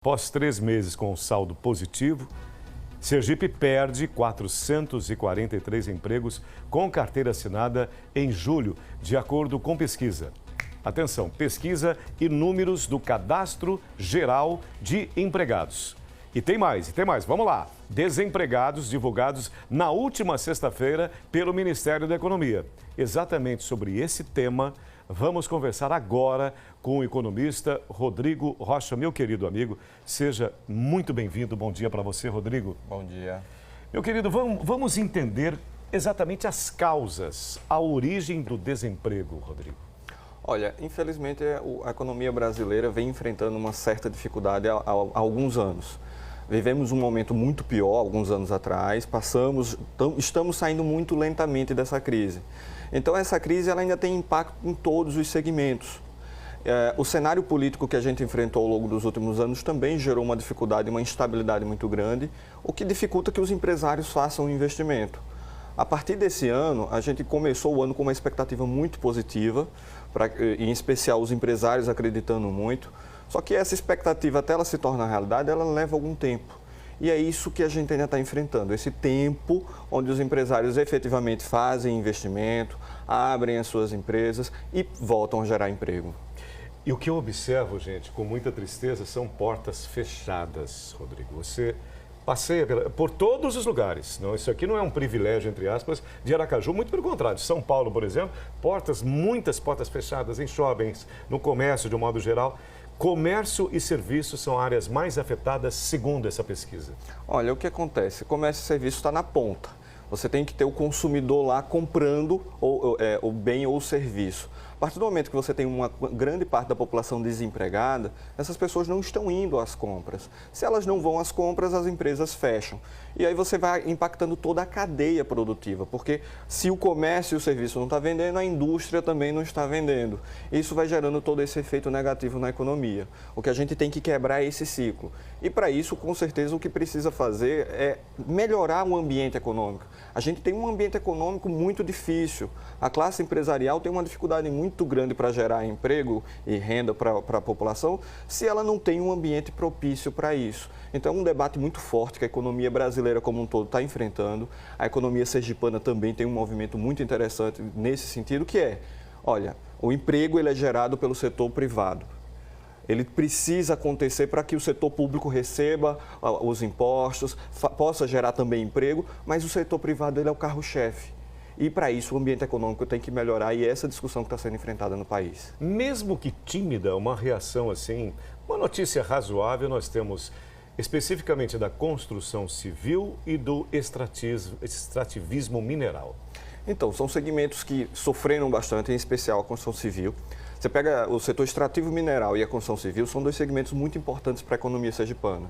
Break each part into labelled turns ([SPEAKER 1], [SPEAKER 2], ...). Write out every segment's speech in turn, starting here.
[SPEAKER 1] Após 3 meses com saldo positivo, Sergipe perde 443 empregos com carteira assinada em julho, de acordo com pesquisa. Atenção, pesquisa e números do Cadastro Geral de Empregados. E tem mais, vamos lá. Desempregados divulgados na última sexta-feira pelo Ministério da Economia. Exatamente sobre esse tema, vamos conversar agora com o economista Rodrigo Rocha, meu querido amigo. Seja muito bem-vindo. Bom dia para você, Rodrigo.
[SPEAKER 2] Bom dia.
[SPEAKER 1] Meu querido, vamos entender exatamente as causas, a origem do desemprego, Rodrigo.
[SPEAKER 2] Olha, infelizmente a economia brasileira vem enfrentando uma certa dificuldade há alguns anos. Vivemos um momento muito pior alguns anos atrás, estamos saindo muito lentamente dessa crise. Então essa crise ela ainda tem impacto em todos os segmentos. O cenário político que a gente enfrentou ao longo dos últimos anos também gerou uma dificuldade, uma instabilidade muito grande, o que dificulta que os empresários façam um investimento. A partir desse ano, a gente começou o ano com uma expectativa muito positiva, em especial os empresários acreditando muito. Só que essa expectativa, até ela se tornar realidade, ela leva algum tempo. E é isso que a gente ainda está enfrentando, esse tempo onde os empresários efetivamente fazem investimento, abrem as suas empresas e voltam a gerar emprego.
[SPEAKER 1] E o que eu observo, gente, com muita tristeza, são portas fechadas, Rodrigo. Você passeia por todos os lugares. Não, isso aqui não é um privilégio, entre aspas, de Aracaju, muito pelo contrário. São Paulo, por exemplo, muitas portas fechadas em shoppings, no comércio de um modo geral. Comércio e serviços são áreas mais afetadas, segundo essa pesquisa.
[SPEAKER 2] Olha, o que acontece? Comércio e serviço está na ponta. Você tem que ter o consumidor lá comprando o bem ou o serviço. A partir do momento que você tem uma grande parte da população desempregada, essas pessoas não estão indo às compras. Se elas não vão às compras, as empresas fecham. E aí você vai impactando toda a cadeia produtiva, porque se o comércio e o serviço não estão vendendo, a indústria também não está vendendo. Isso vai gerando todo esse efeito negativo na economia. O que a gente tem que quebrar é esse ciclo. E para isso, com certeza, o que precisa fazer é melhorar o ambiente econômico. A gente tem um ambiente econômico muito difícil. A classe empresarial tem uma dificuldade muito grande para gerar emprego e renda para a população, se ela não tem um ambiente propício para isso. Então, é um debate muito forte que a economia brasileira como um todo está enfrentando. A economia sergipana também tem um movimento muito interessante nesse sentido, que é, olha, o emprego ele é gerado pelo setor privado. Ele precisa acontecer para que o setor público receba os impostos, possa gerar também emprego, mas o setor privado ele é o carro-chefe. E para isso o ambiente econômico tem que melhorar e é essa discussão que está sendo enfrentada no país.
[SPEAKER 1] Mesmo que tímida, uma reação assim, uma notícia razoável, nós temos especificamente da construção civil e do extrativismo mineral.
[SPEAKER 2] Então, são segmentos que sofreram bastante, em especial a construção civil. Você pega o setor extrativo mineral e a construção civil, são dois segmentos muito importantes para a economia sergipana.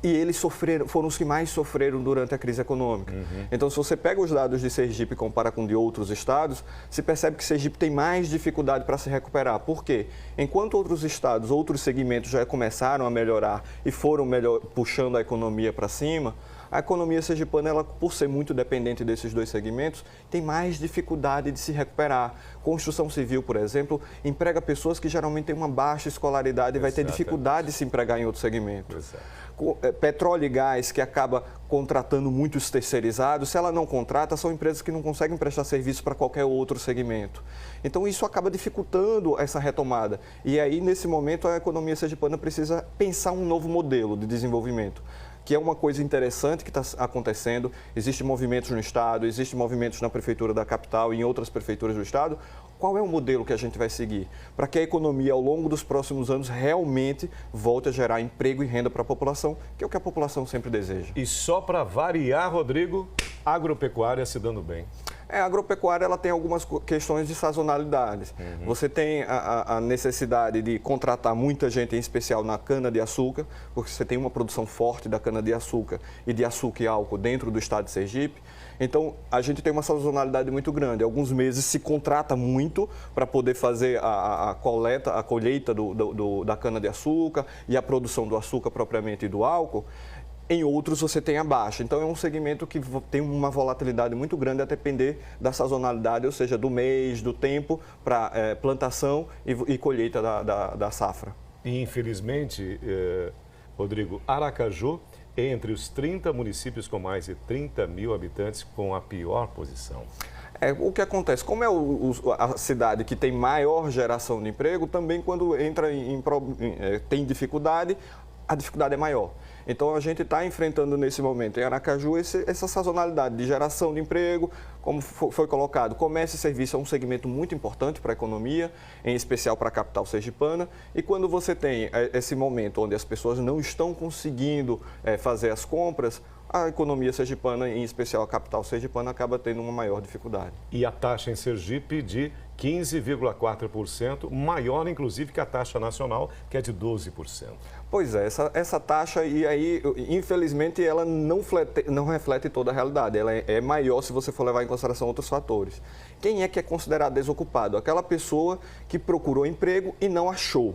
[SPEAKER 2] E eles foram os que mais sofreram durante a crise econômica. Então, se você pega os dados de Sergipe e compara com de outros estados, se percebe que Sergipe tem mais dificuldade para se recuperar. Por quê? Enquanto outros estados, outros segmentos já começaram a melhorar e foram puxando a economia para cima, a economia sergipana, ela, por ser muito dependente desses dois segmentos, tem mais dificuldade de se recuperar. Construção civil, por exemplo, emprega pessoas que geralmente têm uma baixa escolaridade e vai ter dificuldade de se empregar em outro segmento. Petróleo e gás, que acaba contratando muitos terceirizados, se ela não contrata, são empresas que não conseguem prestar serviço para qualquer outro segmento. Então, isso acaba dificultando essa retomada. E aí, nesse momento, a economia sergipana precisa pensar um novo modelo de desenvolvimento, que é uma coisa interessante que está acontecendo. Existem movimentos no Estado, existem movimentos na Prefeitura da capital e em outras prefeituras do Estado. Qual é o modelo que a gente vai seguir para que a economia, ao longo dos próximos anos, realmente volte a gerar emprego e renda para a população, que é o que a população sempre deseja?
[SPEAKER 1] E só para variar, Rodrigo, agropecuária se dando bem.
[SPEAKER 2] A agropecuária ela tem algumas questões de sazonalidade. Você tem a necessidade de contratar muita gente, em especial na cana-de-açúcar, porque você tem uma produção forte da cana-de-açúcar e de açúcar e álcool dentro do estado de Sergipe. Então, a gente tem uma sazonalidade muito grande. Alguns meses se contrata muito para poder fazer a colheita da cana-de-açúcar e a produção do açúcar propriamente e do álcool. Em outros você tem a baixa. Então é um segmento que tem uma volatilidade muito grande a depender da sazonalidade, ou seja, do mês, do tempo para plantação e colheita da safra.
[SPEAKER 1] E infelizmente Rodrigo, Aracaju, entre os 30 municípios com mais de 30 mil habitantes, com a pior posição.
[SPEAKER 2] O que acontece, como é a cidade que tem maior geração de emprego, também quando entra tem dificuldade, a dificuldade é maior. Então, a gente está enfrentando nesse momento em Aracaju essa sazonalidade de geração de emprego, como foi colocado. Comércio e serviço é um segmento muito importante para a economia, em especial para a capital sergipana. E quando você tem esse momento onde as pessoas não estão conseguindo fazer as compras, a economia sergipana, em especial a capital sergipana, acaba tendo uma maior dificuldade.
[SPEAKER 1] E a taxa em Sergipe de 15,4%, maior inclusive que a taxa nacional, que é de 12%.
[SPEAKER 2] Pois é, essa taxa, e aí, infelizmente, ela não reflete toda a realidade. Ela é maior se você for levar em consideração outros fatores. Quem é que é considerado desocupado? Aquela pessoa que procurou emprego e não achou.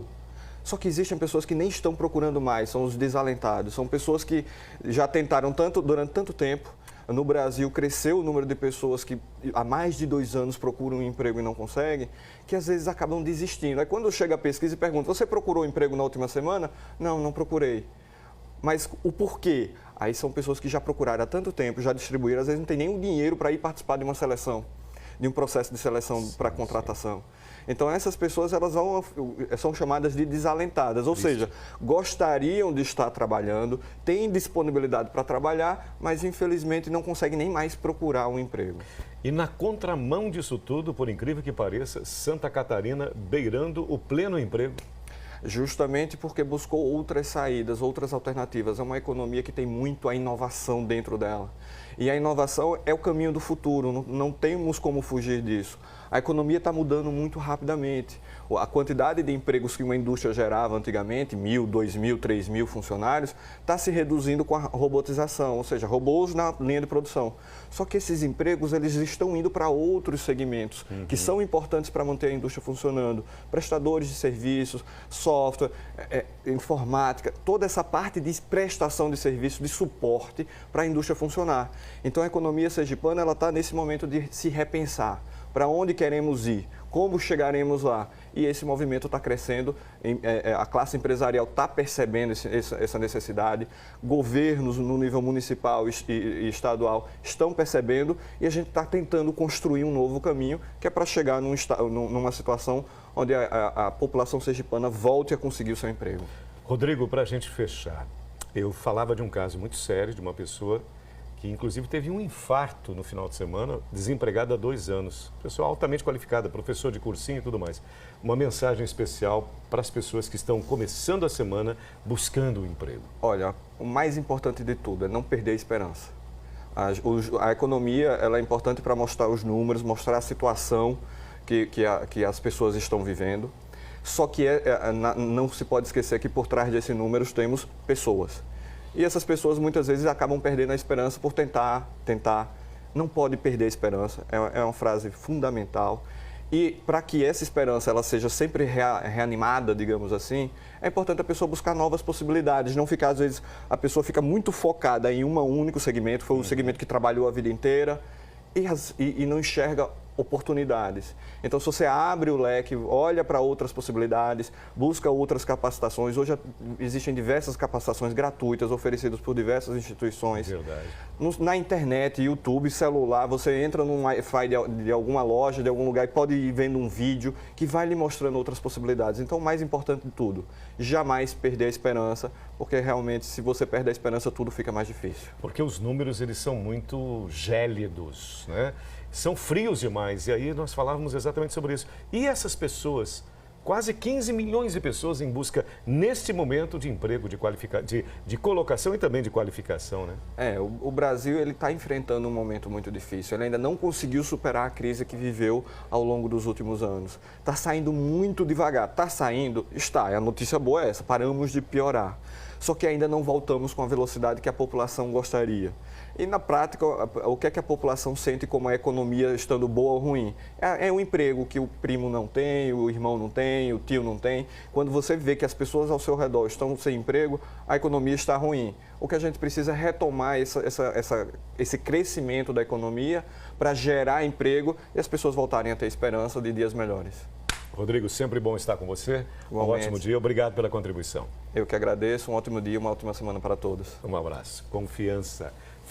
[SPEAKER 2] Só que existem pessoas que nem estão procurando mais, são os desalentados. São pessoas que já tentaram durante tanto tempo. No Brasil, cresceu o número de pessoas que há mais de 2 anos procuram um emprego e não conseguem, que às vezes acabam desistindo. Aí quando chega a pesquisa e pergunta, você procurou emprego na última semana? Não, não procurei. Mas o porquê? Aí são pessoas que já procuraram há tanto tempo, já distribuíram, às vezes não tem nem o dinheiro para ir participar de uma seleção, de um processo de seleção para contratação. Então, essas pessoas são chamadas de desalentadas, ou seja, gostariam de estar trabalhando, têm disponibilidade para trabalhar, mas infelizmente não conseguem nem mais procurar um emprego.
[SPEAKER 1] E na contramão disso tudo, por incrível que pareça, Santa Catarina beirando o pleno emprego.
[SPEAKER 2] Justamente porque buscou outras saídas, outras alternativas. É uma economia que tem muito a inovação dentro dela. E a inovação é o caminho do futuro, não temos como fugir disso. A economia está mudando muito rapidamente. A quantidade de empregos que uma indústria gerava antigamente, 1.000, 2.000, 3.000 funcionários, está se reduzindo com a robotização, ou seja, robôs na linha de produção. Só que esses empregos eles estão indo para outros segmentos que são importantes para manter a indústria funcionando. Prestadores de serviços, software, informática, toda essa parte de prestação de serviço, de suporte para a indústria funcionar. Então a economia sergipana está nesse momento de se repensar. Para onde queremos ir, como chegaremos lá. E esse movimento está crescendo, a classe empresarial está percebendo essa necessidade, governos no nível municipal e estadual estão percebendo e a gente está tentando construir um novo caminho que é para chegar numa situação onde a população sergipana volte a conseguir o seu emprego.
[SPEAKER 1] Rodrigo, para a gente fechar, eu falava de um caso muito sério de uma pessoa que inclusive teve um infarto no final de semana, desempregada há 2 anos. Pessoa altamente qualificada, professor de cursinho e tudo mais. Uma mensagem especial para as pessoas que estão começando a semana buscando um emprego.
[SPEAKER 2] Olha, o mais importante de tudo é não perder a esperança. A economia ela é importante para mostrar os números, mostrar a situação que as pessoas estão vivendo. Só que não se pode esquecer que por trás desses números temos pessoas. E essas pessoas muitas vezes acabam perdendo a esperança por tentar. Não pode perder a esperança, é uma frase fundamental. E para que essa esperança ela seja sempre reanimada, digamos assim, é importante a pessoa buscar novas possibilidades, não ficar, às vezes, a pessoa fica muito focada em um único segmento, foi o segmento que trabalhou a vida inteira e não enxerga oportunidades. Então, se você abre o leque, olha para outras possibilidades, busca outras capacitações. Hoje existem diversas capacitações gratuitas oferecidas por diversas instituições.
[SPEAKER 1] Verdade.
[SPEAKER 2] Na internet, YouTube, celular, você entra num Wi-Fi de alguma loja, de algum lugar e pode ir vendo um vídeo que vai lhe mostrando outras possibilidades. Então, o mais importante de tudo, jamais perder a esperança, porque realmente, se você perde a esperança, tudo fica mais difícil.
[SPEAKER 1] Porque os números, eles são muito gélidos, né? São frios demais, e aí nós falávamos exatamente sobre isso. E essas pessoas, quase 15 milhões de pessoas em busca, neste momento, de emprego, de colocação e também de qualificação, né?
[SPEAKER 2] O Brasil está enfrentando um momento muito difícil. Ele ainda não conseguiu superar a crise que viveu ao longo dos últimos anos. Está saindo muito devagar. Está saindo? Está. A notícia boa é essa, paramos de piorar. Só que ainda não voltamos com a velocidade que a população gostaria. E na prática, o que é que a população sente como a economia estando boa ou ruim? É um emprego que o primo não tem, o irmão não tem, o tio não tem. Quando você vê que as pessoas ao seu redor estão sem emprego, a economia está ruim. O que a gente precisa é retomar esse crescimento da economia para gerar emprego e as pessoas voltarem a ter esperança de dias melhores.
[SPEAKER 1] Rodrigo, sempre bom estar com você.
[SPEAKER 2] Igualmente.
[SPEAKER 1] Um ótimo dia. Obrigado pela contribuição.
[SPEAKER 2] Eu que agradeço. Um ótimo dia, uma ótima semana para todos.
[SPEAKER 1] Um abraço. Confiança.